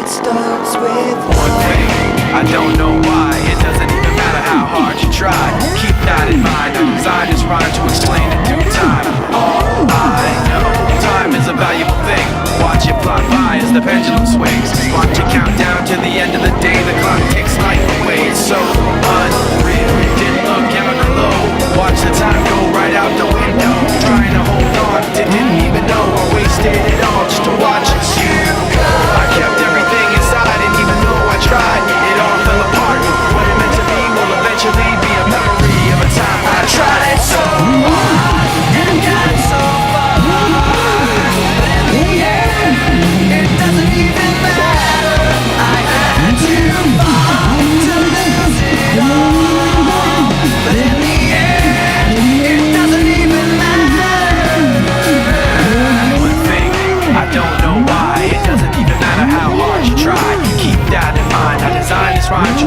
It starts with one thing. I don't know why. It doesn't even matter how hard you try. Keep that in mind. I designed this rhyme to explain in due time. All I know, time is a valuable thing. Watch it fly by as the pendulum swings. Watch it count down to the end of the day. The clock takes life away. It's so unreal. Didn't look out below. Watch the time go right out the window. Trying to hold on, didn't even know I wasted it all just to watch you go. I kept everything inside, and even though I tried, it all fell apart. What it meant to be will eventually be a memory of a time I tried so hard and got so far. In the end, it doesn't even matter. I had to fall to lose it all. But in the end, it doesn't even matter. One thing, I don't know why. It doesn't even matter how hard you try. Keep that in mind. I designed this rhyme to